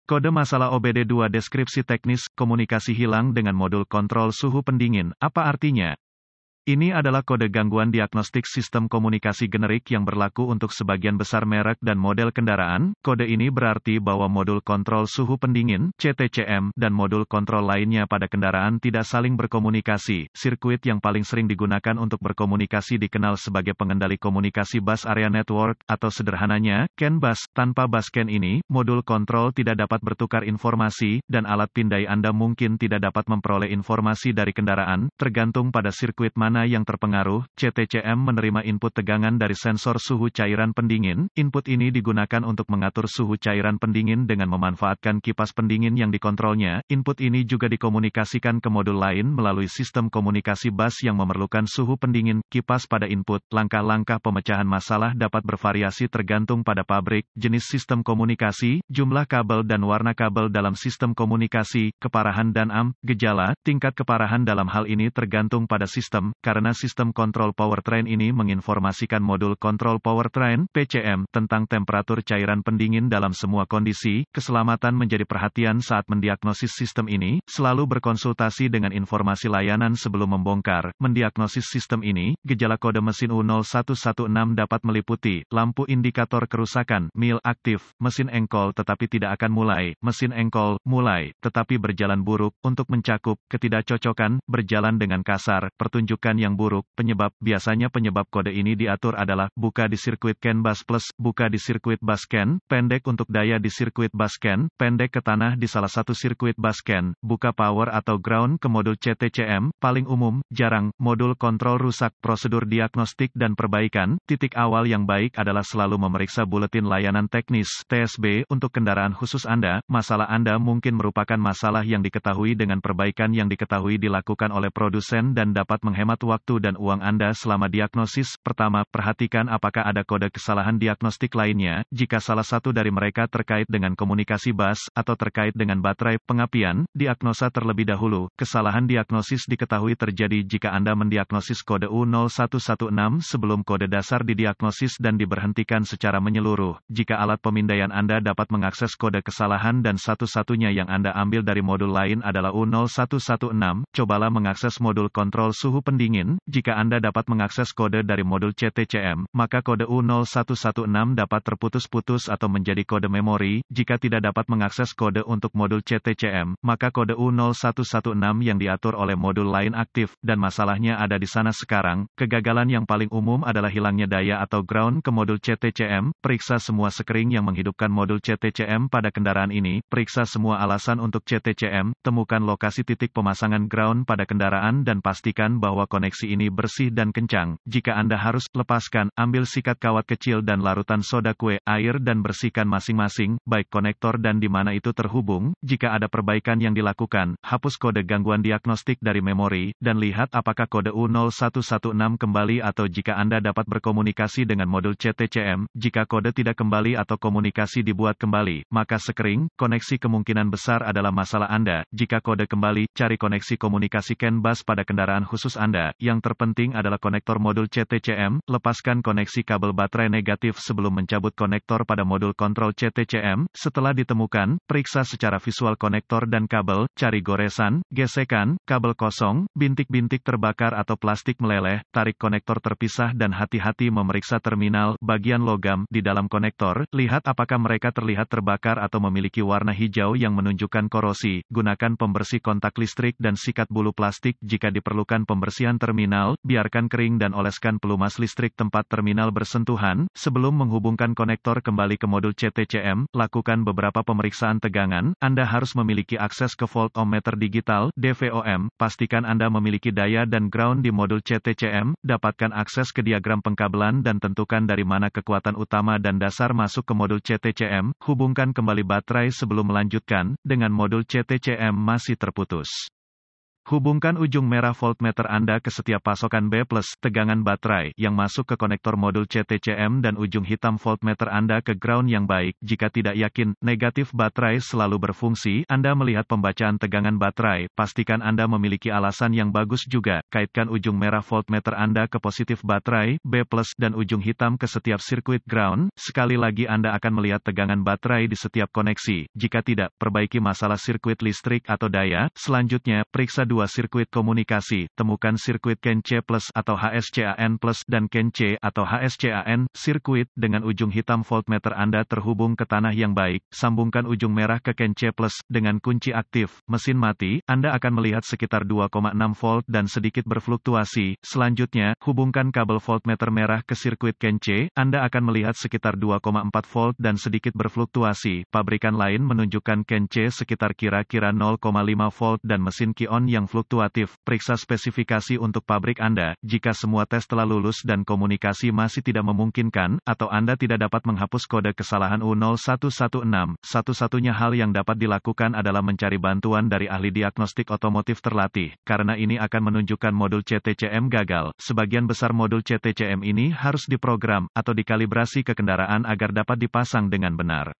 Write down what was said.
Kode masalah OBD2 deskripsi teknis, komunikasi hilang dengan modul kontrol suhu pendingin, apa artinya? Ini adalah kode gangguan diagnostik sistem komunikasi generik yang berlaku untuk sebagian besar merek dan model kendaraan. Kode ini berarti bahwa modul kontrol suhu pendingin, CTCM, dan modul kontrol lainnya pada kendaraan tidak saling berkomunikasi. Sirkuit yang paling sering digunakan untuk berkomunikasi dikenal sebagai pengendali komunikasi bus area network, atau sederhananya, CAN bus. Tanpa bus CAN ini, modul kontrol tidak dapat bertukar informasi, dan alat pindai Anda mungkin tidak dapat memperoleh informasi dari kendaraan, tergantung pada sirkuit mana yang terpengaruh. CTCM menerima input tegangan dari sensor suhu cairan pendingin. Input ini digunakan untuk mengatur suhu cairan pendingin dengan memanfaatkan kipas pendingin yang dikontrolnya. Input ini juga dikomunikasikan ke modul lain melalui sistem komunikasi bus yang memerlukan suhu pendingin kipas pada input. Langkah-langkah pemecahan masalah dapat bervariasi tergantung pada pabrik, jenis sistem komunikasi, jumlah kabel dan warna kabel dalam sistem komunikasi, keparahan dan gejala. Tingkat keparahan dalam hal ini tergantung pada sistem, karena sistem kontrol powertrain ini menginformasikan modul kontrol powertrain, PCM, tentang temperatur cairan pendingin dalam semua kondisi. Keselamatan menjadi perhatian saat mendiagnosis sistem ini. Selalu berkonsultasi dengan informasi layanan sebelum membongkar. Mendiagnosis sistem ini, gejala kode mesin U0116 dapat meliputi lampu indikator kerusakan, mil aktif, mesin engkol tetapi tidak akan mulai, mesin engkol mulai tetapi berjalan buruk. Untuk mencakup ketidakcocokan, berjalan dengan kasar, pertunjukan yang buruk. Penyebab, biasanya penyebab kode ini diatur adalah, buka di sirkuit CAN bus plus, buka di sirkuit bus CAN, pendek untuk daya di sirkuit bus CAN, pendek ke tanah di salah satu sirkuit bus CAN, buka power atau ground ke modul CTCM, paling umum, jarang, modul kontrol rusak. Prosedur diagnostik dan perbaikan. Titik awal yang baik adalah selalu memeriksa buletin layanan teknis, TSB, untuk kendaraan khusus Anda. Masalah Anda mungkin merupakan masalah yang diketahui dengan perbaikan yang diketahui dilakukan oleh produsen dan dapat menghemat waktu dan uang Anda selama diagnosis. Pertama, perhatikan apakah ada kode kesalahan diagnostik lainnya. Jika salah satu dari mereka terkait dengan komunikasi bus, atau terkait dengan baterai, pengapian, diagnosa terlebih dahulu. Kesalahan diagnosis diketahui terjadi jika Anda mendiagnosis kode U0116 sebelum kode dasar didiagnosis dan diberhentikan secara menyeluruh. Jika alat pemindaian Anda dapat mengakses kode kesalahan dan satu-satunya yang Anda ambil dari modul lain adalah U0116, cobalah mengakses modul kontrol suhu pendingin. Jika Anda dapat mengakses kode dari modul CTCM, maka kode U0116 dapat terputus-putus atau menjadi kode memori. Jika tidak dapat mengakses kode untuk modul CTCM, maka kode U0116 yang diatur oleh modul lain aktif, dan masalahnya ada di sana sekarang. Kegagalan yang paling umum adalah hilangnya daya atau ground ke modul CTCM. Periksa semua sekring yang menghidupkan modul CTCM pada kendaraan ini. Periksa semua alasan untuk CTCM. Temukan lokasi titik pemasangan ground pada kendaraan dan pastikan bahwa koneksi ini bersih dan kencang. Jika Anda harus, lepaskan, ambil sikat kawat kecil dan larutan soda kue, air dan bersihkan masing-masing, baik konektor dan di mana itu terhubung. Jika ada perbaikan yang dilakukan, hapus kode gangguan diagnostik dari memori, dan lihat apakah kode U0116 kembali atau jika Anda dapat berkomunikasi dengan modul CTCM. Jika kode tidak kembali atau komunikasi dibuat kembali, maka sekring, koneksi kemungkinan besar adalah masalah Anda. Jika kode kembali, cari koneksi komunikasi CAN bus pada kendaraan khusus Anda. Yang terpenting adalah konektor modul CTCM. Lepaskan koneksi kabel baterai negatif sebelum mencabut konektor pada modul kontrol CTCM. Setelah ditemukan, periksa secara visual konektor dan kabel, cari goresan, gesekan, kabel kosong, bintik-bintik terbakar atau plastik meleleh, tarik konektor terpisah dan hati-hati memeriksa terminal, bagian logam, di dalam konektor. Lihat apakah mereka terlihat terbakar atau memiliki warna hijau yang menunjukkan korosi. Gunakan pembersih kontak listrik dan sikat bulu plastik jika diperlukan pembersihan terminal. Biarkan kering dan oleskan pelumas listrik tempat terminal bersentuhan. Sebelum menghubungkan konektor kembali ke modul CTCM, lakukan beberapa pemeriksaan tegangan. Anda harus memiliki akses ke voltmeter digital, DVOM. Pastikan Anda memiliki daya dan ground di modul CTCM. Dapatkan akses ke diagram pengkabelan dan tentukan dari mana kekuatan utama dan dasar masuk ke modul CTCM. Hubungkan kembali baterai sebelum melanjutkan. Dengan modul CTCM masih terputus, Hubungkan ujung merah voltmeter Anda ke setiap pasokan B+ tegangan baterai yang masuk ke konektor modul CTCM dan ujung hitam voltmeter Anda ke ground yang baik. Jika tidak yakin, negatif baterai selalu berfungsi. Anda melihat pembacaan tegangan baterai, pastikan Anda memiliki alasan yang bagus juga. Kaitkan ujung merah voltmeter Anda ke positif baterai, B+, dan ujung hitam ke setiap sirkuit ground. Sekali lagi Anda akan melihat tegangan baterai di setiap koneksi. Jika tidak, perbaiki masalah sirkuit listrik atau daya. Selanjutnya, periksa dua sirkuit komunikasi, temukan sirkuit CAN C+ atau HSCAN+ dan CAN C atau HSCAN. Sirkuit dengan ujung hitam voltmeter Anda terhubung ke tanah yang baik. Sambungkan ujung merah ke CAN C+ dengan kunci aktif. Mesin mati, Anda akan melihat sekitar 2,6 volt dan sedikit berfluktuasi. Selanjutnya, hubungkan kabel voltmeter merah ke sirkuit CAN C. Anda akan melihat sekitar 2,4 volt dan sedikit berfluktuasi. Pabrikan lain menunjukkan CAN C sekitar kira-kira 0,5 volt dan mesin Ki-on yang fluktuatif. Periksa spesifikasi untuk pabrik Anda. Jika semua tes telah lulus dan komunikasi masih tidak memungkinkan, atau Anda tidak dapat menghapus kode kesalahan U0116, satu-satunya hal yang dapat dilakukan adalah mencari bantuan dari ahli diagnostik otomotif terlatih, karena ini akan menunjukkan modul CTCM gagal. Sebagian besar modul CTCM ini harus diprogram atau dikalibrasi ke kendaraan agar dapat dipasang dengan benar.